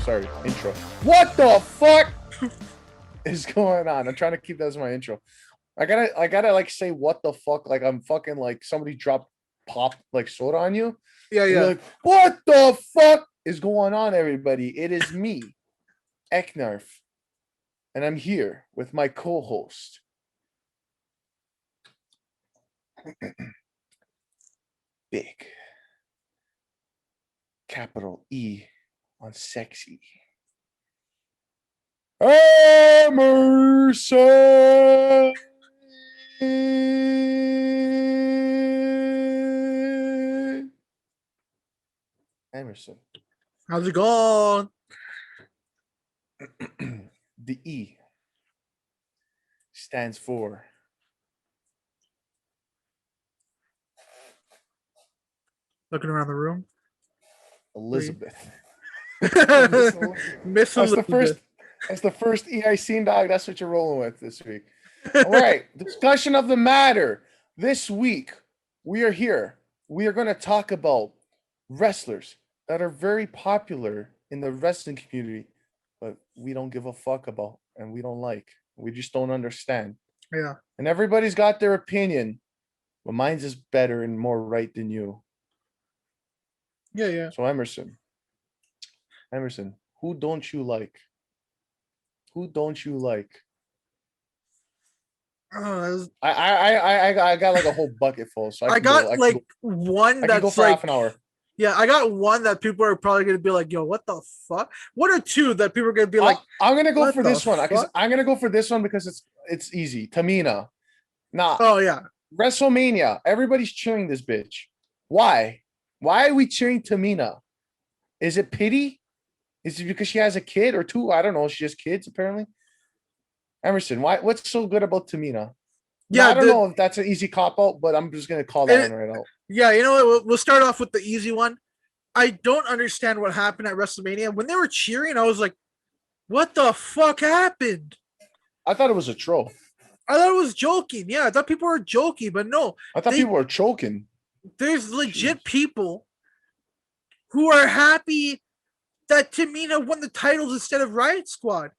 Sorry, intro. What the fuck is going on? I'm trying to keep that as my intro. I gotta like say what the fuck, like I'm fucking like somebody dropped pop like soda on you. Yeah, And yeah. you're like, what the fuck is going on, everybody? It is me, Eknarf, and I'm here with my co-host. Big. Capital E on sexy. Emerson. Emerson. How's it going? The E stands for Looking around the room. Elizabeth. Miss That's the Elizabeth. first. That's the first E I seen, dog. That's what you're rolling with this week. All right. Discussion of the matter. This week, we are here. We are going to talk about wrestlers that are very popular in the wrestling community, but we don't give a fuck about and we don't like. We just don't understand. Yeah. And everybody's got their opinion, but mine's is better and more right than you. Yeah, yeah. So Emerson, who don't you like? Who don't you like? Oh, I got like a whole bucket full. So I got like one I can go that's for like half an hour. yeah, I got one that people are probably gonna be like, yo, what the fuck? One or two that people are gonna be like, I'm gonna go what for the this one because fuck? I'm gonna go for this one because it's easy. Tamina. Nah, Oh yeah. WrestleMania. Everybody's cheering this bitch. Why? Why are we cheering Tamina? Is it pity? Is it because she has a kid or two? I don't know. She has kids apparently. Emerson, why? What's so good about Tamina? Yeah, I don't know if that's an easy cop out, but I'm just gonna call that one right out. Yeah, you know what? We'll start off with the easy one. I don't understand what happened at WrestleMania. When they were cheering, I was like, what the fuck happened? I thought it was a troll. I thought it was joking. Yeah, I thought people were joking, but no. I thought people were choking. There's legit people who are happy that Tamina won the titles instead of Riot Squad.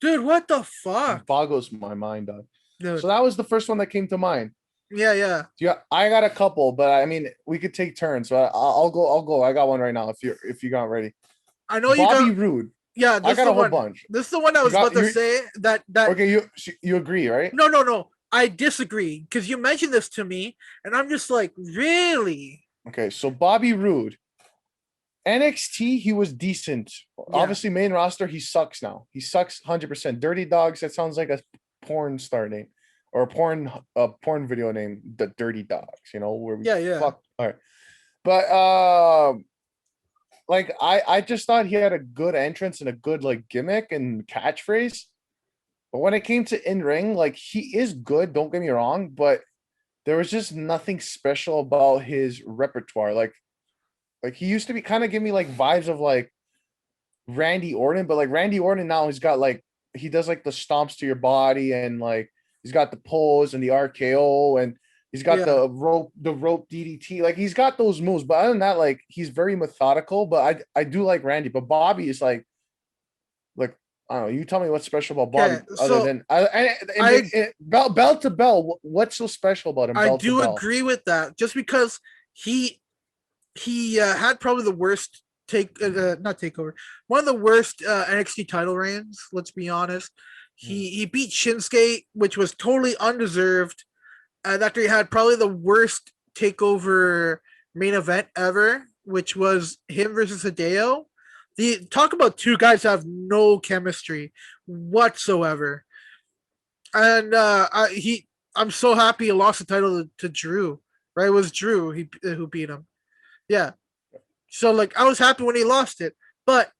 Dude, what the fuck? It boggles my mind, dog. Dude. So that was the first one that came to mind. Yeah, yeah. Yeah, I got a couple, but I mean, we could take turns. So I'll go. I got one right now. If you got ready, I know Bobby Roode. Yeah, I got a whole bunch. This is the one I was about to say that. Okay, you agree, right? No. I disagree because you mentioned this to me, and I'm just like, really? Okay, so Bobby Roode, NXT, he was decent. Yeah. Obviously, main roster, he sucks now. He sucks 100%. Dirty Dogs. That sounds like a porn star name or a porn video name. The Dirty Dogs. You know where we fuck. All right, but like I just thought he had a good entrance and a good like gimmick and catchphrase. But when it came to in-ring, like he is good, don't get me wrong, but there was just nothing special about his repertoire. Like he used to be kind of give me like vibes of like Randy Orton, but like Randy Orton now he's got like he does like the stomps to your body and like he's got the pose and the RKO and he's got the rope DDT. Like he's got those moves, but other than that, like he's very methodical. But I do like Randy, but Bobby is like I don't know. You tell me what's special about Bobby other than bell to bell. What's so special about him? I do agree with that. Just because he had probably the worst not takeover, one of the worst NXT title reigns. Let's be honest. He beat Shinsuke, which was totally undeserved. After he had probably the worst takeover main event ever, which was him versus Hideo. Talk about two guys that have no chemistry whatsoever. And I'm so happy he lost the title to Drew. Right? It was Drew who beat him. Yeah. So like I was happy when he lost it. But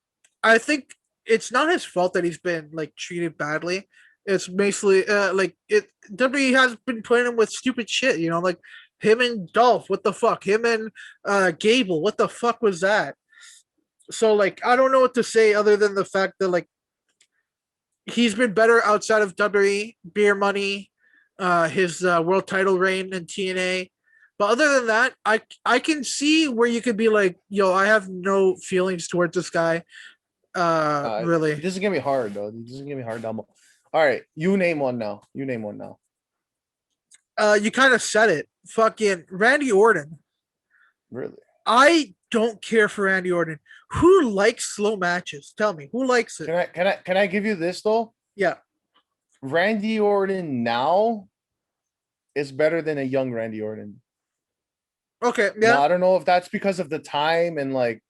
I think it's not his fault that he's been like treated badly. It's basically WWE has been putting him with stupid shit, you know, like him and Dolph, what the fuck? Him and Gable, what the fuck was that? So like I don't know what to say other than the fact that like he's been better outside of WWE, Beer Money, his world title reign in TNA. But other than that, I can see where you could be like, yo, I have no feelings towards this guy. Really. He doesn't get me hard though. He doesn't get me hard. All right, you name one now. You kind of said it. Fucking Randy Orton. Really? I don't care for Randy Orton. Who likes slow matches? Tell me, who likes it? Can I give you this though? Yeah. Randy Orton now is better than a young Randy Orton. Okay. Now, Yeah. I don't know if that's because of the time and like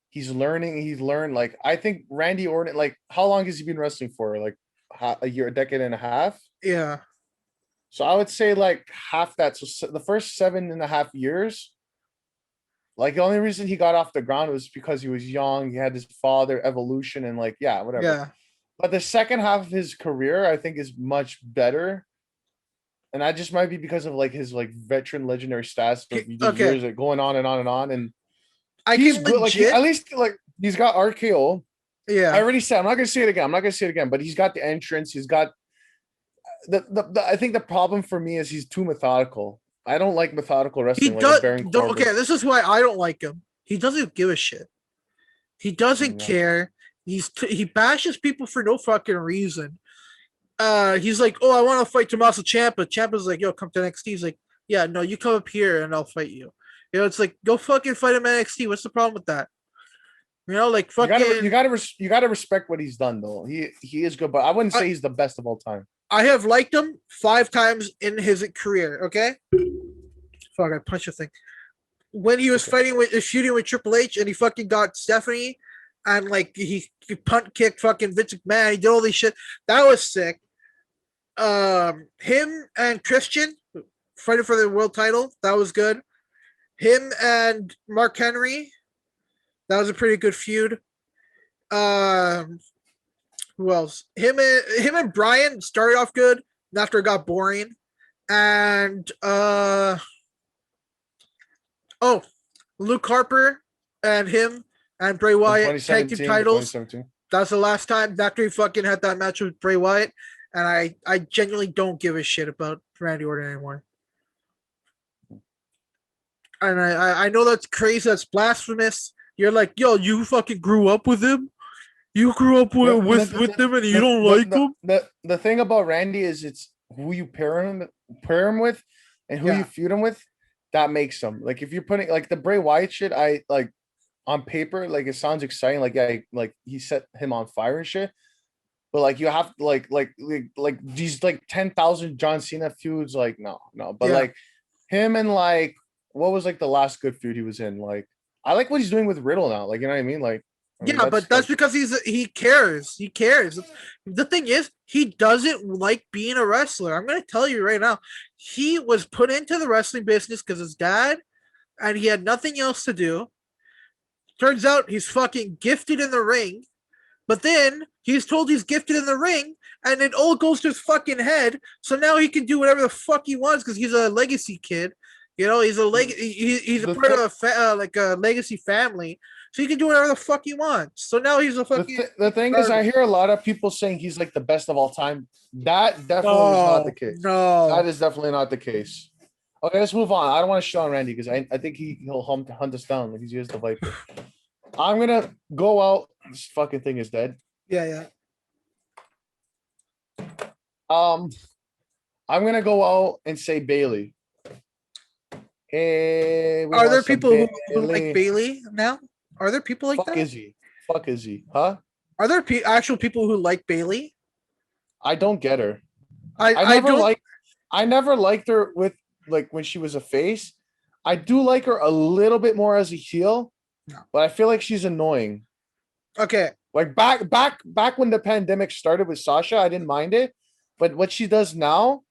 he's learned. Like I think Randy Orton, like how long has he been wrestling for? Like a year, a decade and a half. Yeah. So I would say like half that. So the first 7.5 years, like the only reason he got off the ground was because he was young. He had his father evolution and like, yeah, whatever. Yeah. But the second half of his career, I think is much better. And that just might be because of like his like veteran legendary stats of these years like going on and on and on. And he's good. Like at least like he's got RKO. Yeah. I already said I'm not gonna say it again. But he's got the entrance. He's got I think the problem for me is he's too methodical. I don't like methodical wrestling. He does. Okay, this is why I don't like him. He doesn't give a shit. He doesn't care. He bashes people for no fucking reason. He's like, oh, I want to fight Tommaso Ciampa. Ciampa's like, yo, come to NXT. He's like, yeah, no, you come up here and I'll fight you. You know, it's like, go fucking fight him at NXT. What's the problem with that? You know, like fucking. You gotta respect what he's done though. He is good, but I wouldn't say he's the best of all time. I have liked him 5 times in his career. Okay. Fuck, I punched a thing. When he was shooting with Triple H and he fucking got Stephanie and like he punt kicked fucking Vince McMahon. He did all this shit. That was sick. Him and Christian fighting for the world title. That was good. Him and Mark Henry. That was a pretty good feud. Who else? Him and Brian started off good after it got boring. And Luke Harper and him and Bray Wyatt tag team titles. That's the last time after he fucking had that match with Bray Wyatt. And I genuinely don't give a shit about Randy Orton anymore. And I know that's crazy. That's blasphemous. You're like, yo, you fucking grew up with him. You grew up with him, and you don't like him. The thing about Randy is it's who you pair him with, and who you feud him with. That makes him like if you're putting like the Bray Wyatt shit. I like on paper, like it sounds exciting. Like like he set him on fire and shit. But like you have like these like 10,000 John Cena feuds. Like no. But like him and like what was like the last good feud he was in? Like I like what he's doing with Riddle now. Like you know what I mean? Like. But that's because he cares. He cares. The thing is, he doesn't like being a wrestler. I'm going to tell you right now. He was put into the wrestling business because his dad, and he had nothing else to do. Turns out he's fucking gifted in the ring, but then he's told he's gifted in the ring, and it all goes to his fucking head. So now he can do whatever the fuck he wants because he's a legacy kid. You know, he's a part of a legacy family. So he can do whatever the fuck he wants. So now he's a fucking. The thing is, I hear a lot of people saying he's like the best of all time. That definitely is not the case. No, that is definitely not the case. Okay, let's move on. I don't want to shit on Randy because I think he'll hunt us down like he's used the Viper. I'm gonna go out. This fucking thing is dead. Yeah. I'm gonna go out and say Bailey. Hey, are there people who like Bailey now? Are there people like that? Fuck is he? Huh? Are there actual people who like Bailey? I don't get her. I never liked her with like when she was a face. I do like her a little bit more as a heel, but I feel like she's annoying. Okay. Like back when the pandemic started with Sasha, I didn't mind it, but what she does now,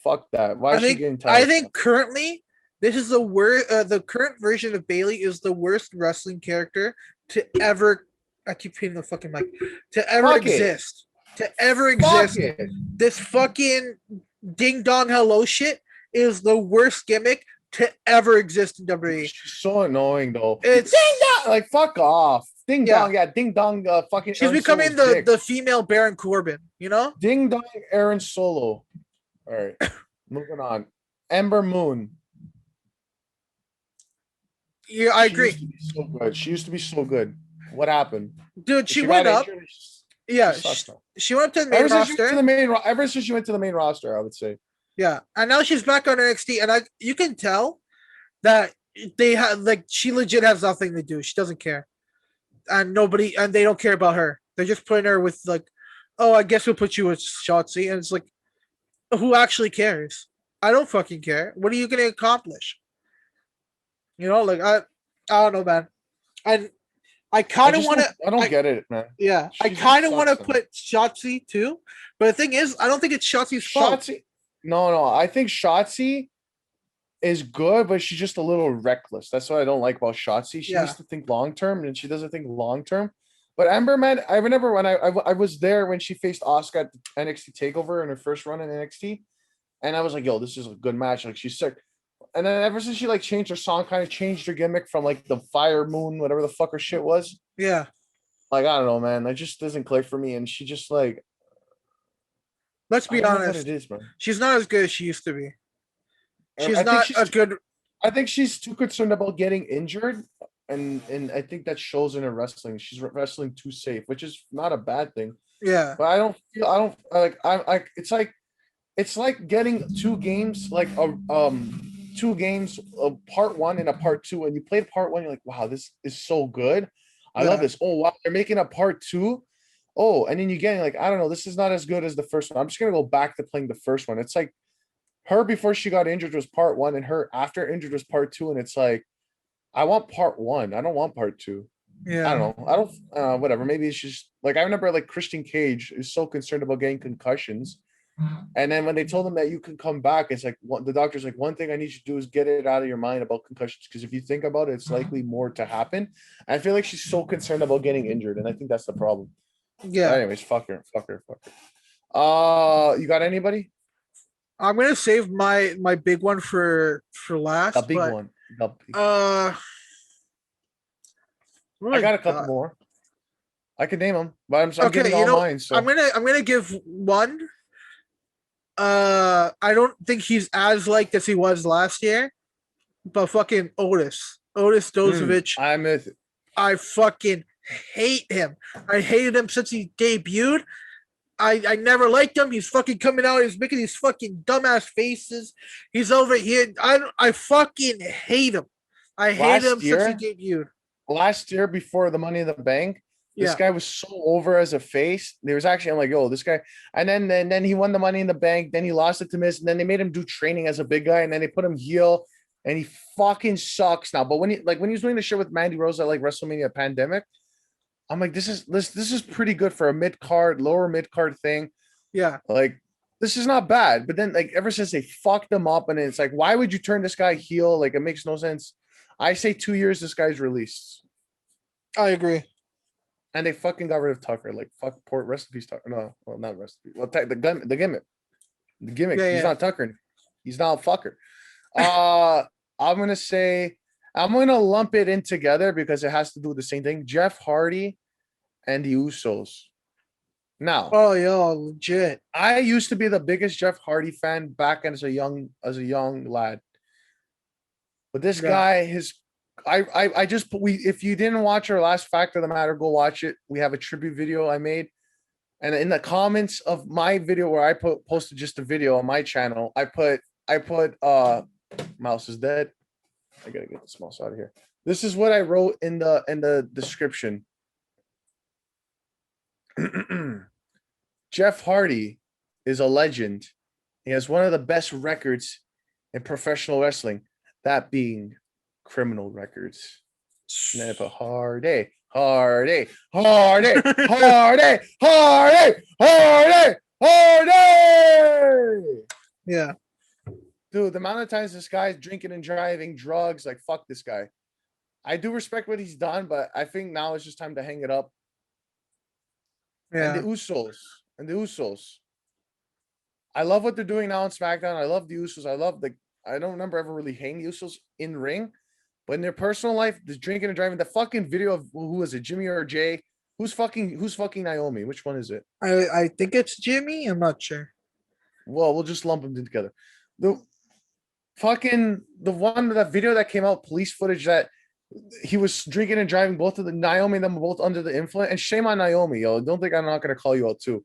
fuck that. Why is she getting tired? I think currently this is the worst. The current version of Bailey is the worst wrestling character to ever. I keep hitting the fucking mic. To ever exist. To ever exist. This fucking ding dong hello shit is the worst gimmick to ever exist in WWE. She's so annoying though. It's ding dong, like fuck off. Ding dong, ding dong. Fucking. She's becoming the female Baron Corbin. You know. Ding dong, Aaron Solo. All right, moving on. Ember Moon. Yeah, I agree. She used to be so good. What happened? Dude, she She went got up. injured. Yeah, She sucks now. she went up to the main roster. Ever since she went to the main roster, I would say. Yeah, and now she's back on NXT, and you can tell that they have like she legit has nothing to do. She doesn't care, and they don't care about her. They're just putting her with like, oh, I guess we'll put you with Shotzi, and it's like, who actually cares? I don't fucking care. What are you gonna accomplish? You know, like I don't know, man. And I kind of want to. I don't get it, man. Yeah, I kind of want to put Shotzi too, but the thing is, I don't think it's Shotzi's fault. Shotzi, no. I think Shotzi is good, but she's just a little reckless. That's what I don't like about Shotzi. She needs to think long term, and she doesn't think long term. But Ember, man, I remember when I was there when she faced Asuka at the NXT Takeover in her first run in NXT, and I was like, yo, this is a good match. Like she's sick. And then ever since she like changed her song, kind of changed her gimmick from like the Fire Moon, whatever the fuck her shit was. Yeah. Like, I don't know, man. It just doesn't click for me. And she just like, let's be honest. What it is, man. She's not as good as she used to be. She's good. I think she's too concerned about getting injured. And I think that shows in her wrestling. She's wrestling too safe, which is not a bad thing. Yeah. But it's like getting two games, like two games of part one and a part two, and you played part one, you're like, wow, this is so good. I love this. Oh wow, they're making a part two. Oh, and then you get like, I don't know, this is not as good as the first one. I'm just gonna go back to playing the first one. It's like her before she got injured was part one, and her after injured was part two, and it's like, I want part one. I don't want part two. Yeah. I don't know. Whatever. Maybe it's just like I remember like Christian Cage is so concerned about getting concussions. And then when they told him that you can come back, it's like the doctor's like, one thing I need you to do is get it out of your mind about concussions, because if you think about it, it's likely more to happen. I feel like she's so concerned about getting injured, and I think that's the problem. Yeah. But anyways, fuck her. You got anybody? I'm gonna save my big one for last. The big one. I got a couple more. I can name them, but I'm giving all mine. So I'm gonna give one. I don't think he's as liked as he was last year, but fucking Otis Dozovich. I'm with it. I fucking hate him. I hated him since he debuted. I never liked him. He's fucking coming out. He's making these fucking dumbass faces. He's over here. I fucking hate him. I hate him since he debuted. Last year, before the Money in the Bank, this guy was so over as a face. There was actually, I'm like, oh, this guy. And then he won the Money in the Bank. Then he lost it to Miz. And then they made him do training as a big guy. And then they put him heel. And he fucking sucks now. But when he was doing the shit with Mandy Rose at like WrestleMania Pandemic, I'm like, this is pretty good for a lower mid card thing. Yeah. Like, this is not bad. But then like ever since they fucked him up, and it's like, why would you turn this guy heel? Like, it makes no sense. I say 2 years this guy's released. I agree. And they fucking got rid of Tucker. Like, fuck, port recipes Tucker. No, well, not recipe. Well, the gimmick. The gimmick. Yeah, he's not Tucker. He's not a fucker. I'm gonna lump it in together because it has to do with the same thing. Jeff Hardy and the Usos. Now, oh yeah, legit. I used to be the biggest Jeff Hardy fan back as a young lad. But this guy, if you didn't watch our last Fact of the Matter, go watch it. We have a tribute video I made. And in the comments of my video where I posted just a video on my channel, I put mouse is dead. I gotta get this mouse out of here. This is what I wrote in the description. Jeff Hardy is a legend. He has one of the best records in professional wrestling, that being criminal records. And then I put Hardy. Yeah. Dude, the amount of times this guy's drinking and driving, drugs, like, fuck this guy. I do respect what he's done, but I think now it's just time to hang it up. Yeah. And the Usos. I love what they're doing now on SmackDown. I love the Usos. I don't remember ever really hating the Usos in ring, but in their personal life, the drinking and driving, the fucking video of who is it, Jimmy or Jay? Who's fucking Naomi? Which one is it? I think it's Jimmy. I'm not sure. Well, we'll just lump them together. The video that came out, police footage that he was drinking and driving. Both of the Naomi and them were both under the influence. And shame on Naomi, yo. Don't think I'm not gonna call you out too.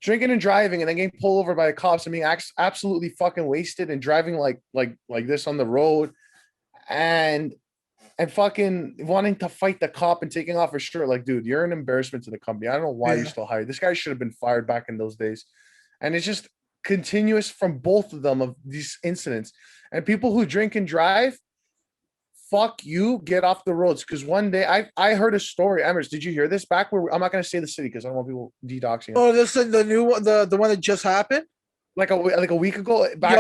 Drinking and driving and then getting pulled over by the cops and being absolutely fucking wasted and driving like this on the road and fucking wanting to fight the cop and taking off his shirt. Like, dude, you're an embarrassment to the company. I don't know why you're still hired. This guy should have been fired back in those days. And it's just continuous from both of them of these incidents. And people who drink and drive, fuck you, get off the roads. Because one day I heard a story. Emerson, did you hear this? Back where I'm not going to say the city because I don't want people detoxing. Oh, this is the new one, the one that just happened. Like a week ago. Back,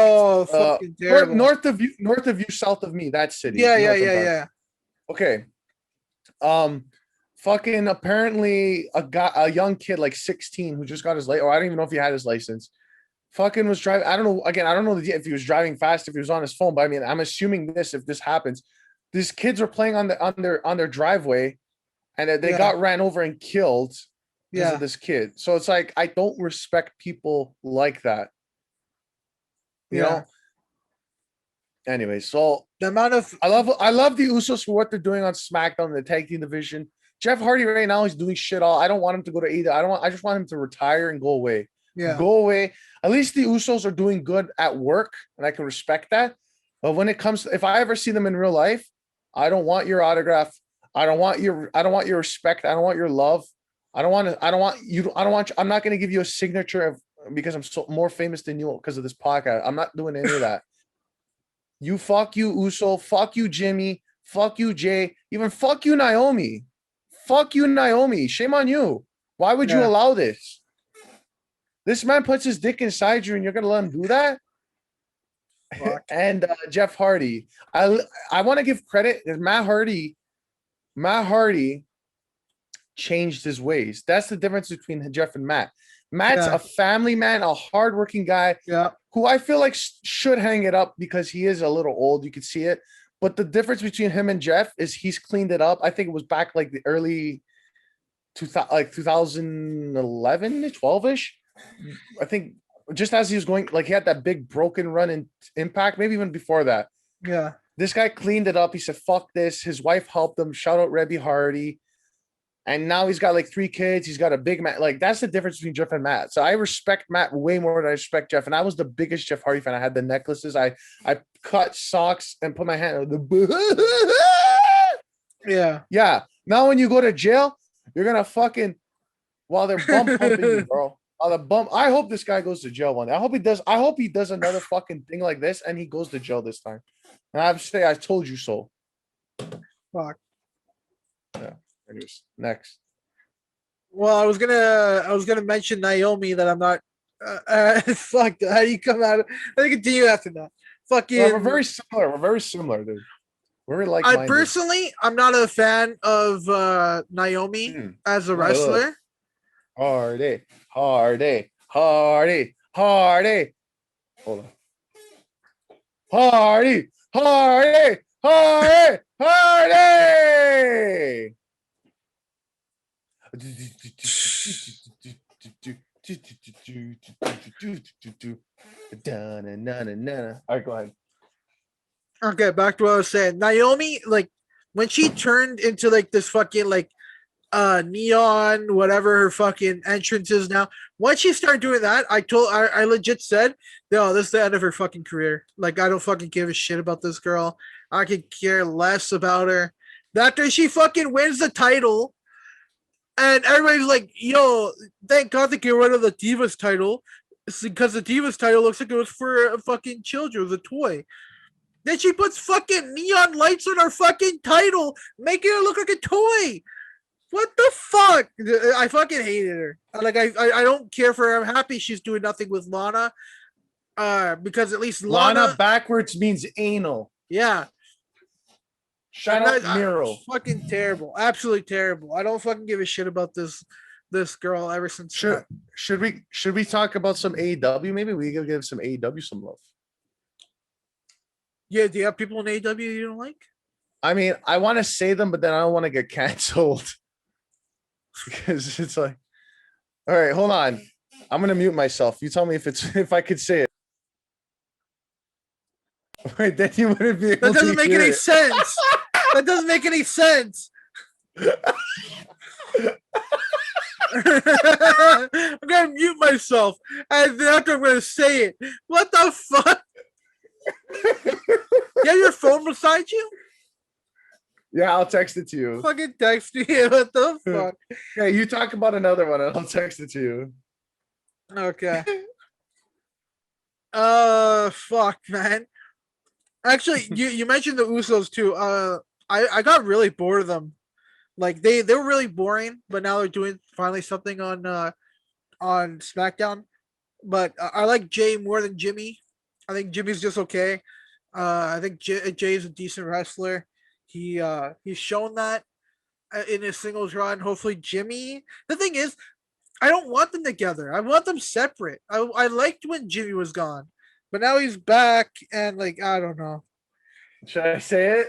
fucking terrible. North of you, south of me. That city. Yeah. Okay. Fucking apparently a young kid like 16 who just got his license, or I don't even know if he had his license. Fucking was driving. I don't know. Again, I don't know if he was driving fast, if he was on his phone, but I mean, I'm assuming if this happens, these kids were playing on their driveway, and they got ran over and killed because of this kid. So it's like I don't respect people like that. You know. Anyway, so the amount of I love the Usos for what they're doing on SmackDown in the tag team division. Jeff Hardy right now is doing shit all. I don't want him to go to either. I just want him to retire and go away. Yeah. Go away. At least the Usos are doing good at work, and I can respect that. But when it comes to, if I ever see them in real life, I don't want your autograph. I don't want your respect. I don't want your love. I'm not going to give you a signature because I'm so more famous than you because of this podcast. I'm not doing any of that. Fuck you, Uso. Fuck you, Jimmy. Fuck you, Jay. Even fuck you, Naomi. Fuck you, Naomi. Shame on you. Why would you allow this? This man puts his dick inside you and you're going to let him do that? Fuck. And Jeff Hardy. I want to give credit. Matt Hardy changed his ways. That's the difference between Jeff and Matt. Matt's a family man, a hardworking guy who I feel like should hang it up because he is a little old. You can see it. But the difference between him and Jeff is he's cleaned it up. I think it was back like the early 2011, 12-ish. I think just as he was going, like he had that big broken run in Impact, maybe even before that. Yeah. This guy cleaned it up. He said, fuck this. His wife helped him. Shout out Rebby Hardy. And now he's got like 3 kids. He's got a big Matt. Like that's the difference between Jeff and Matt. So I respect Matt way more than I respect Jeff. And I was the biggest Jeff Hardy fan. I had the necklaces. I cut socks and put my hand on the Yeah. Now when you go to jail, you're gonna fucking while they're bump pumping you, bro. I hope this guy goes to jail one day. I hope he does another fucking thing like this and he goes to jail this time. And I told you so. Fuck. Yeah. Anyways, next. Well, I was gonna mention Naomi that I'm not. Fuck. How do you come out? I think continue after that. Fucking. Well, we're very similar, dude. We're like. I personally, I'm not a fan of Naomi as a wrestler. Hardy. Hold on. Hardy. All right, go ahead. Okay, back to what I was saying. Naomi, like when she turned into like this fucking like neon, whatever her fucking entrance is now. Once she started doing that, I legit said, no, this is the end of her fucking career. Like I don't fucking give a shit about this girl. I could care less about her. After she fucking wins the title, and everybody's like, yo, thank God they get rid of the Divas title. It's because the Divas title looks like it was for fucking children. It was a toy. Then she puts fucking neon lights on her fucking title, making it look like a toy. What the fuck? I fucking hated her. Like, I don't care for her. I'm happy she's doing nothing with Lana. Because at least Lana backwards means anal. Yeah. Shout out Miro. Fucking terrible. Absolutely terrible. I don't fucking give a shit about this girl ever since. Should we talk about some AEW? Maybe we can give some AEW some love. Yeah, do you have people in AEW you don't like? I mean, I want to say them, but then I don't want to get canceled. Because it's like, all right, hold on. I'm gonna mute myself. You tell me if I could say it. Wait, then you wouldn't be able that doesn't make any sense. That doesn't make any sense. I'm gonna mute myself, and then after I'm gonna say it. What the fuck? You have your phone beside you? Yeah, I'll text it to you. Fucking text me. What the fuck? Yeah, you talk about another one, and I'll text it to you. Okay. Fuck, man. Actually, you mentioned the Usos too. I got really bored of them. Like they were really boring, but now they're doing finally something on SmackDown. But I like Jay more than Jimmy. I think Jimmy's just okay. I think Jay is a decent wrestler. He's shown that in his singles run. Hopefully, Jimmy. The thing is, I don't want them together. I want them separate. I liked when Jimmy was gone, but now he's back, and like I don't know. Should I say it?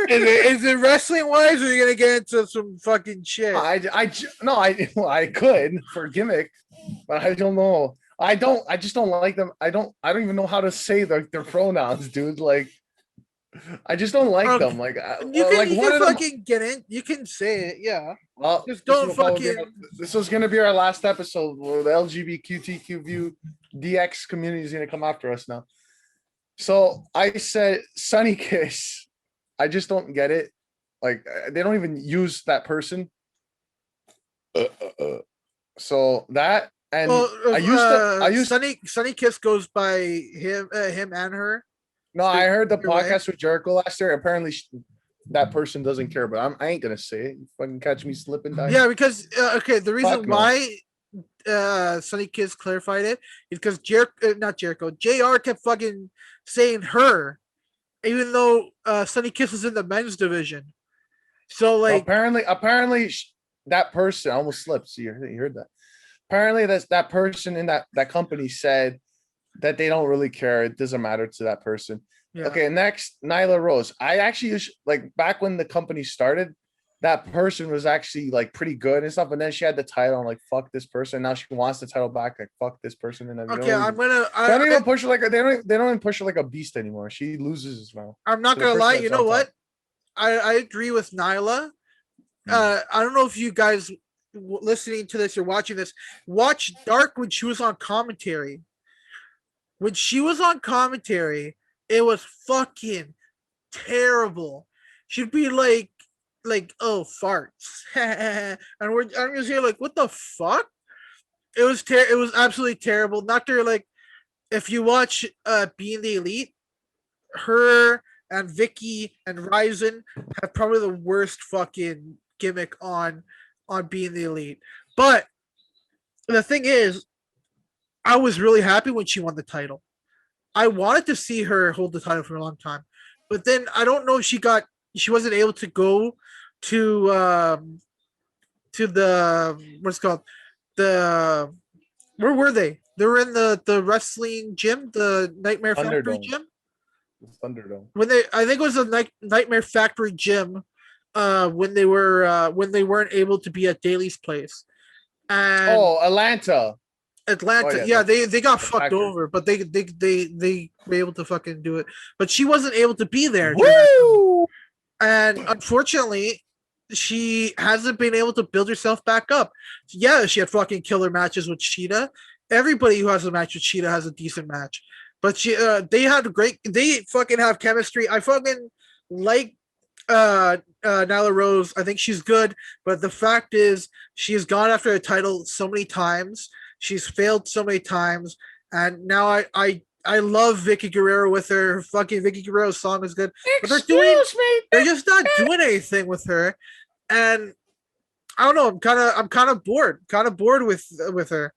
Is it wrestling wise, or are you gonna get into some fucking shit? I could for gimmick, but I don't know. I just don't like them. I don't even know how to say their pronouns, dude. Like, I just don't like them. Like, you can, like you one can of them. fucking get in. You can say it, yeah. Well, Just don't fucking. This was gonna be our last episode. Where the LGBTQ DX community is gonna come after us now. So I said Sunny Kiss. I just don't get it. Like they don't even use that person. So that and I used Sunny Kiss goes by him and her. No, I heard the Either way. podcast with Jericho last year. Apparently, that person doesn't care, but I ain't gonna say it. You fucking catch me slipping down. Yeah, because okay, the reason Fuck no. why Sunny Kiss clarified it is because not Jericho, JR kept fucking saying her, even though Sunny Kiss is in the men's division. So like, apparently that person I almost slipped. So you heard that. Apparently, that person in that company said that they don't really care. It doesn't matter to that person. yeah. Okay, next, Nyla Rose. I actually like back when the company started, that person was actually like pretty good and stuff. And then she had the title. I'm like, fuck this person. Now she wants the title back. Like, fuck this person. And then Okay, they don't even push her like they don't even push her like a beast anymore. She loses as well. I'm not So the gonna person lie. that's You know on what? top. I agree with Nyla. I don't know if you guys listening to this or watching this watch Dark when she was on commentary. When she was on commentary, it was fucking terrible. She'd be like, oh farts, and I'm just here like, what the fuck? It was absolutely terrible. Not to like, if you watch Being the Elite, her and Vicky and Ryzen have probably the worst fucking gimmick on Being the Elite. But the thing is, I was really happy when she won the title. I wanted to see her hold the title for a long time, but then I don't know if she wasn't able to go to the what's it called, the where were they? They were in the wrestling gym, the Nightmare Factory Thunderdome. gym. Thunderdome. I think it was a Nightmare Factory gym. When they weren't able to be at Daly's place. And Atlanta. Atlanta, they got fucked factory. over, but they were able to fucking do it. But she wasn't able to be there. Woo! And unfortunately, she hasn't been able to build herself back up. Yeah, she had fucking killer matches with Cheetah. Everybody who has a match with Cheetah has a decent match. But they fucking have chemistry. I fucking like Nyla Rose. I think she's good, but the fact is she's gone after a title so many times. She's failed so many times, and now I love Vicky Guerrero with her. Fucking Vicky Guerrero's song is good, but they're just not doing anything with her, and I don't know. I'm kind of bored with her.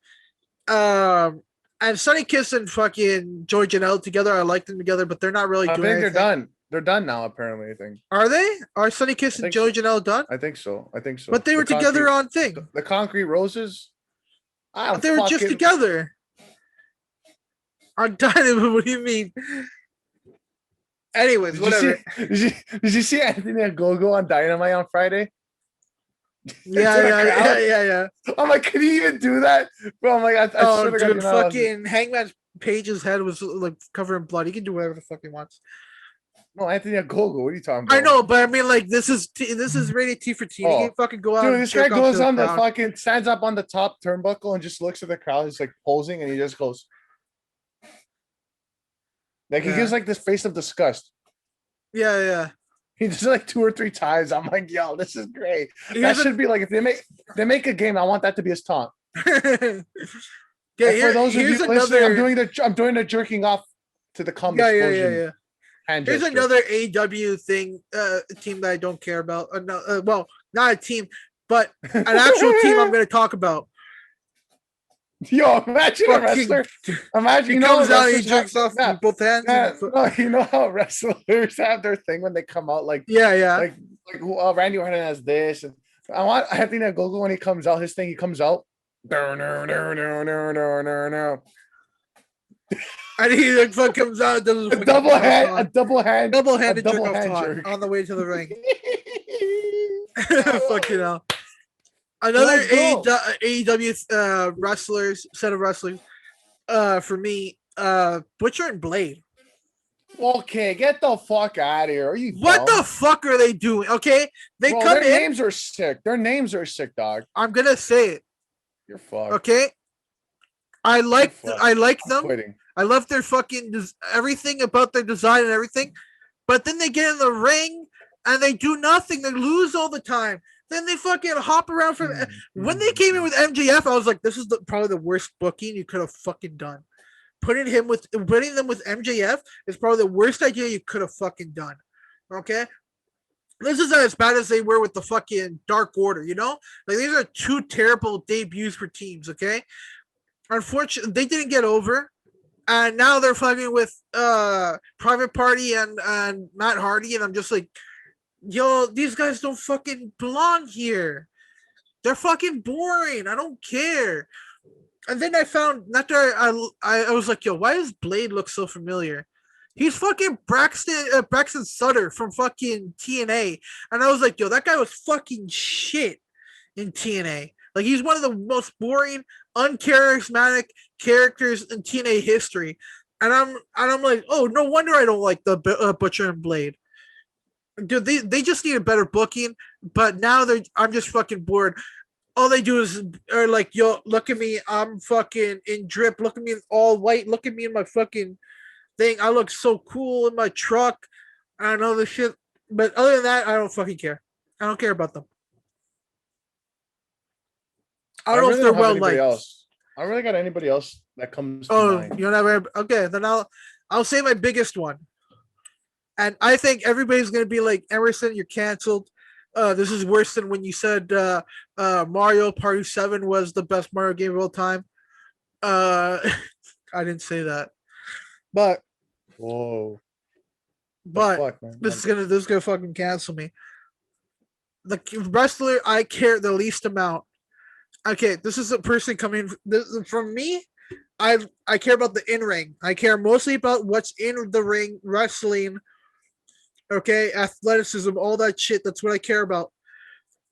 And Sunny Kiss and fucking Joy Janelle together, I like them together, but they're not really doing anything. They're done. They're done now, apparently, I think. Are they? Are Sunny Kiss and Joy Janelle done? I think so. But they were together on thing. The Concrete Roses? They were just together. On Dynamite, what do you mean? Anyways, whatever. Did you see Anthony Ogogo on Dynamite on Friday? Yeah. I'm like, can he even do that? Bro, I'm like, I dude, fucking Hangman Page's head was like covered in blood. He can do whatever the fuck he wants. No, Anthony Ogogo. What are you talking about? I know, but I mean, like, this is rated T for T. He can't fucking go out. Dude, and this guy jerk off goes to the on the crowd. fucking stands up on the top turnbuckle and just looks at the crowd. He's like posing, and he just goes like he gives Yeah. like this face of disgust. Yeah. He does it like 2 or 3 times. I'm like, yo, this is great. That Here's should be like if they make a game. I want that to be his taunt. yeah. And for those of you Here's listening, another. I'm doing the jerking off to the cum Yeah. explosion. Hand Here's gesture. another AEW thing, team that I don't care about. Well, not a team, but an actual team I'm going to talk about. Yo, imagine a wrestler. Imagine He comes out, he jerks off with both hands. No, you know how wrestlers have their thing when they come out, like Yeah. like Randy Orton has this, and I think that Gogo when he comes out, his thing, he comes out. No. And he like comes out, does A double-handed jerk on the way to the ring. Fucking hell. Another AEW set of wrestlers for me, Butcher and Blade. Okay, get the fuck out of here. Are you What dumb? the fuck are they doing? Okay, they Bro, come their in. names are sick. Their names are sick, dog. I'm gonna say it. You're fucked. Okay, I like them. Quitting. I love their fucking everything about their design and everything, but then they get in the ring and they do nothing. They lose all the time. Then they fucking hop around from. When they came in with MJF, I was like, "This is probably the worst booking you could have fucking done." Putting them with MJF is probably the worst idea you could have fucking done. Okay, this isn't as bad as they were with the fucking Dark Order. You know, like these are 2 terrible debuts for teams. Okay, unfortunately, they didn't get over. And now they're fucking with Private Party and Matt Hardy, and I'm just like, yo, these guys don't fucking belong here. They're fucking boring. I don't care. And then I found after I was like, yo, why does Blade look so familiar? He's fucking Braxton Sutter from fucking TNA, and I was like, yo, that guy was fucking shit in TNA. Like he's one of the most boring, uncharismatic characters in TNA history, and I'm like, oh, no wonder I don't like the Butcher and Blade. Dude, they just need a better booking. But now I'm just fucking bored. All they do is are like, yo, look at me, I'm fucking in drip. Look at me in all white. Look at me in my fucking thing. I look so cool in my truck. I don't know the shit. But other than that, I don't fucking care. I don't care about them. I don't know if they're well liked. I don't really got anybody else that comes to mind. You don't have okay, then I'll say my biggest one. And I think everybody's gonna be like, Emerson, you're canceled. This is worse than when you said Mario Party 7 was the best Mario game of all time. I didn't say that. But whoa. But fuck, this is gonna fucking cancel me. The wrestler I care the least amount. Okay, this is a person coming from me. I care about the in-ring. I care mostly about what's in the ring, wrestling, okay, athleticism, all that shit. That's what I care about.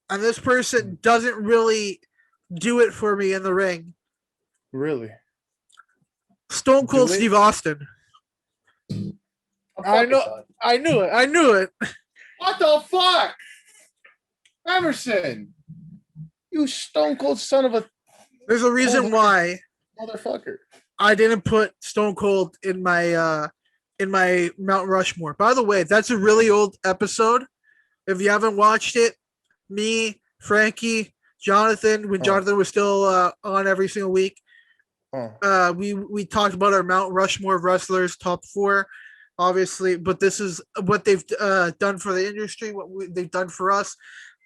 And this person doesn't really do it for me in the ring. Really? Stone Cold Steve Austin. I knew it. What the fuck? Emerson. You stone cold son of a. There's a reason why. Motherfucker. I didn't put Stone Cold in my Mount Rushmore. By the way, that's a really old episode. If you haven't watched it, me, Frankie, Jonathan, when Jonathan was still on every single week, we talked about our Mount Rushmore of wrestlers, top 4, obviously. But this is what they've done for the industry, they've done for us.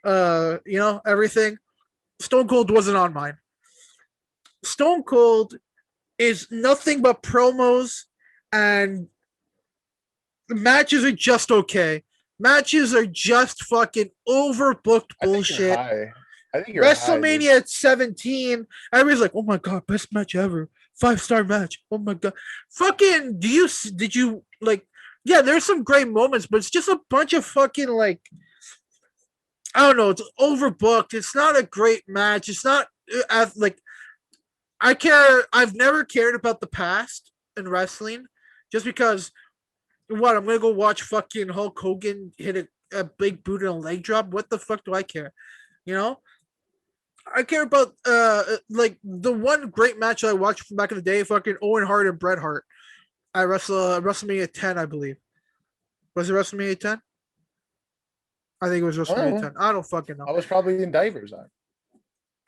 Everything. Stone Cold wasn't on mine. Stone Cold is nothing but promos, and the matches are just okay. Matches are just fucking overbooked bullshit. I think you're WrestleMania at 17, everybody's like, oh my god, best match ever. 5-star match. Oh my god. Fucking, did you like, yeah, there's some great moments, but it's just a bunch of fucking like, I don't know, it's overbooked. It's not a great match. It's not like, I've never cared about the past in wrestling just because What? I'm gonna go watch fucking Hulk Hogan hit a big boot and a leg drop. What the fuck do I care? You know, I care about like the one great match I watched from back in the day, fucking Owen Hart and Bret Hart. I WrestleMania 10, I believe. Was it WrestleMania 10? I think it was I don't WrestleMania know. 10. I don't fucking know. I was probably in divers, or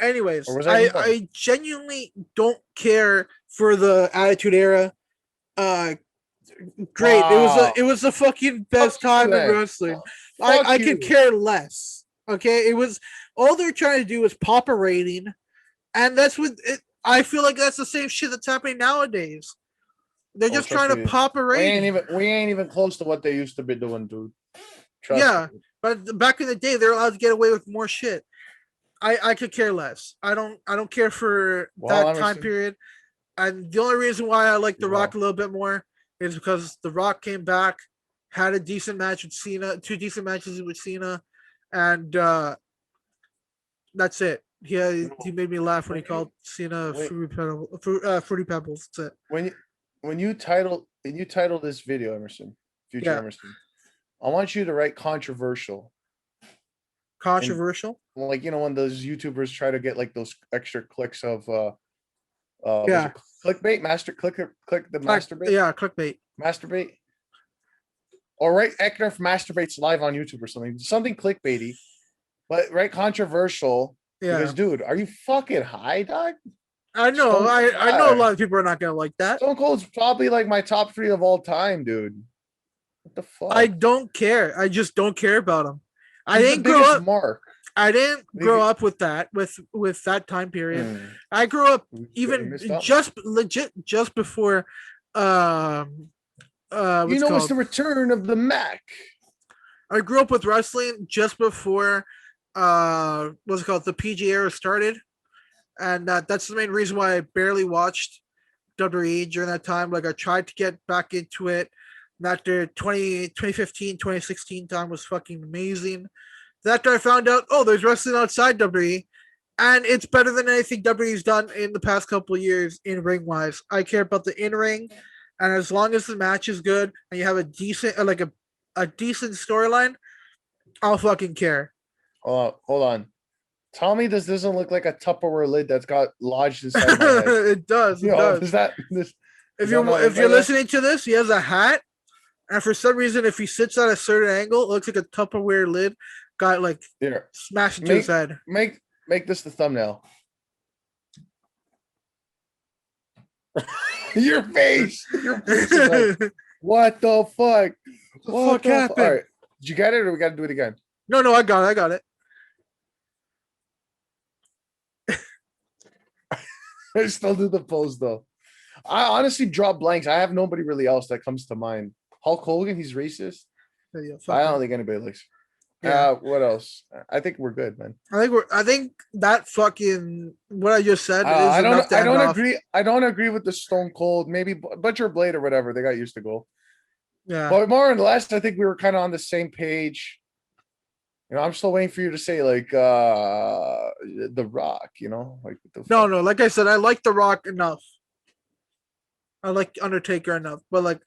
Anyways, was I I even born? I genuinely don't care for the Attitude Era. Uh, great. Wow. It was the fucking Fuck best you time in then. wrestling. Fuck I could you. care less. Okay, it was all they're trying to do is pop a rating, and that's what it, I feel like that's the same shit that's happening nowadays. They're Oh, just trust trying to me. pop a rating. We ain't even close to what they used to be doing, dude. Trust Yeah, me. but back in the day, they're allowed to get away with more shit. I could care less. I don't care for Well, that time Emerson. period. And the only reason why I like The Rock Well, a little bit more is because The Rock came back, had a decent match with Cena, two decent matches with Cena, and that's it. He made me laugh when he when you called Cena wait Fruity Pebbles. That's it. when you when you title this video, Emerson, future Yeah, Emerson, I want you to write controversial. And controversial. like when those YouTubers try to get like those extra clicks of was Yeah, it clickbait, click the masturbate, yeah, clickbait. masturbate, or write Ekner masturbates live on YouTube or something clickbaity, but write controversial because Yeah, dude, are you fucking high, dog? I know. Stone I know a yeah. lot of people are not gonna like that. Stone Cold's probably like my top 3 of all time, dude. What the I fuck? don't care. I just don't care about him. I He's the didn't grow biggest up. mark. I didn't grow Like, up with that with that time period. hmm, I grew up you even missed out, man. just legit just before You what's it know, it's called? the return of the Mac. I grew up with wrestling just before what's it called? The PG era started. And that's the main reason why I barely watched WWE during that time. Like I tried to get back into it. That the 2015, 2016 time was fucking amazing. After I found out, oh, there's wrestling outside WWE, and it's better than anything WWE's done in the past couple of years in ring wise. I care about the in ring, and as long as the match is good and you have a decent, a decent storyline, I'll fucking care. Hold on. Tell me this doesn't look like a Tupperware lid that's got lodged inside my head. It does. It Does does. that does that not If look you're like that? listening to this, he has a hat, and for some reason, if he sits at a certain angle, it looks like a Tupperware lid got like Here, smashed into his make head. make this the thumbnail. Your face is like, what the fuck? The What fuck the fuck? All happened? right, did you get it, or we got to do it again? No, I got it. I got it. I still do the pose though. I honestly draw blanks. I have nobody really else that comes to mind. Hulk Hogan, he's racist. Yeah, I fuck don't him. think anybody likes. Yeah. What else? I think we're good, man. I think that fucking what I just said is enough to I end don't off. agree. I don't agree with the Stone Cold. Maybe Butcher Blade or whatever they got used to go. Yeah. But more or less, I think we were kind of on the same page. I'm still waiting for you to say like The Rock, like what the fuck? No. Like I said, I like The Rock enough. I like Undertaker enough, but like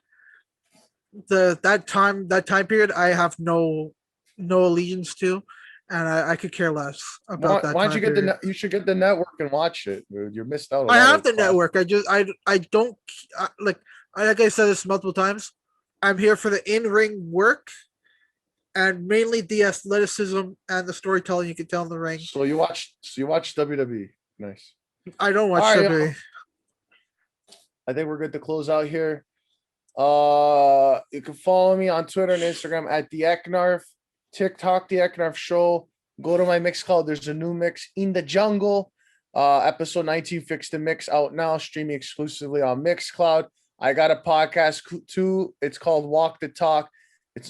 that time period, I have no allegiance to, and I could care less about that Why don't you time get period. you should get the network and watch it, dude. You missed out a I lot have of the class. network. I don't like I said this multiple times. I'm here for the in ring work and mainly the athleticism and the storytelling you can tell in the ring. So you watch WWE. Nice. I don't watch All right, WWE. I think we're good to close out here. You can follow me on Twitter and Instagram at theEIKNARF, TikTok theEIKNARFshow. Go to my mix called There's a New Mix in the Jungle. Episode 19 Fix the Mix out now, streaming exclusively on Mixcloud. I got a podcast too. It's called Walk the Talk.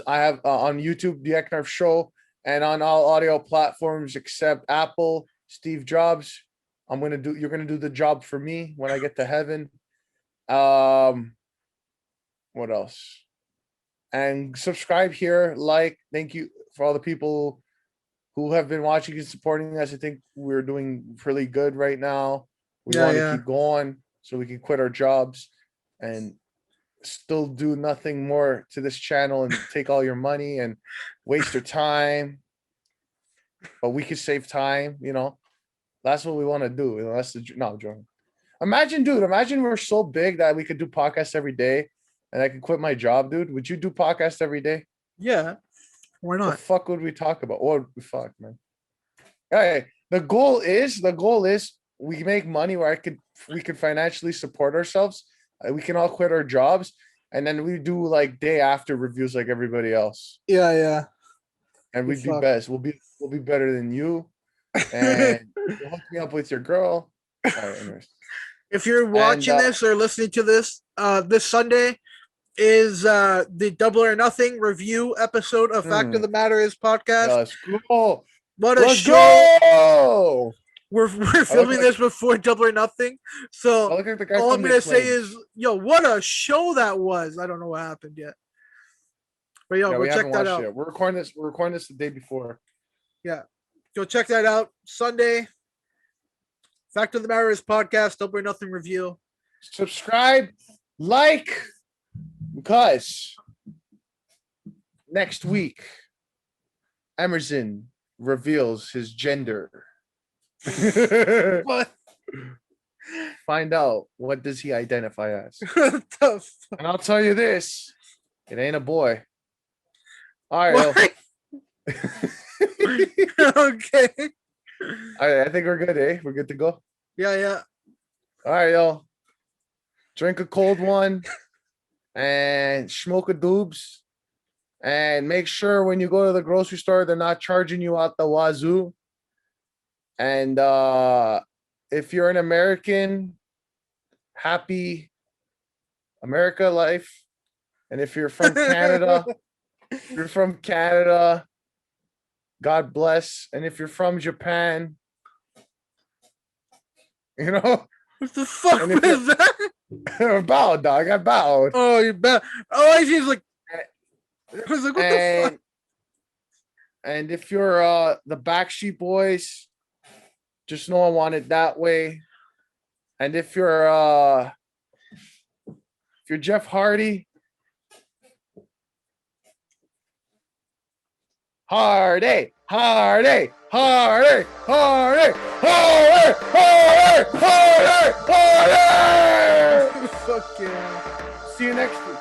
I have on YouTube the Eknarf Show and on all audio platforms except Apple. Steve Jobs. You're gonna do the job for me when I get to heaven. What else? And subscribe here, thank you for all the people who have been watching and supporting us. I think we're doing really good right now. We want to keep going so we can quit our jobs and still do nothing more to this channel and take all your money and waste your time. But we could save time, That's what we want to do. That's no, Jordan. Imagine we're so big that we could do podcasts every day and I could quit my job, dude. Would you do podcasts every day? Yeah. Why not? What the fuck would we talk about? What fuck, man? Hey, the goal is we make money where we could financially support ourselves. We can all quit our jobs and then we do like day after reviews like everybody else. Yeah. And we'd be best. We'll be better than you. And you'll hook me up with your girl. All right, anyways. If you're watching this or listening to this, this Sunday is the Double or Nothing review episode of Fact of the Matter Is podcast. Let's go. What a Let's show! Go! We're filming this before Double or Nothing, so all I'm gonna say is, yo, what a show that was! I don't know what happened yet, but yo, go check that out. We're recording this the day before. Yeah, go check that out Sunday. Fact of the Matter Is podcast, Double or Nothing review. Subscribe, like, because next week Emerson reveals his gender. What? Find out, what does he identify as? What the fuck? And I'll tell you this, it ain't a boy. All right. Okay. All right, I think we're good, eh? We're good to go. Yeah. All right, yo. Drink a cold one and smoke a doobs. And make sure when you go to the grocery store, they're not charging you out the wazoo. And if you're an American, happy America life. And if you're from Canada, God bless. And if you're from Japan, what the fuck was that? I bowed, dog. I bowed. Oh, you bet. Oh, I was like, what the fuck? And if you're the Backstreet Boys, just know I want it that way. And if you're Jeff Hardy, Hardy. Fuck yeah. See you next week.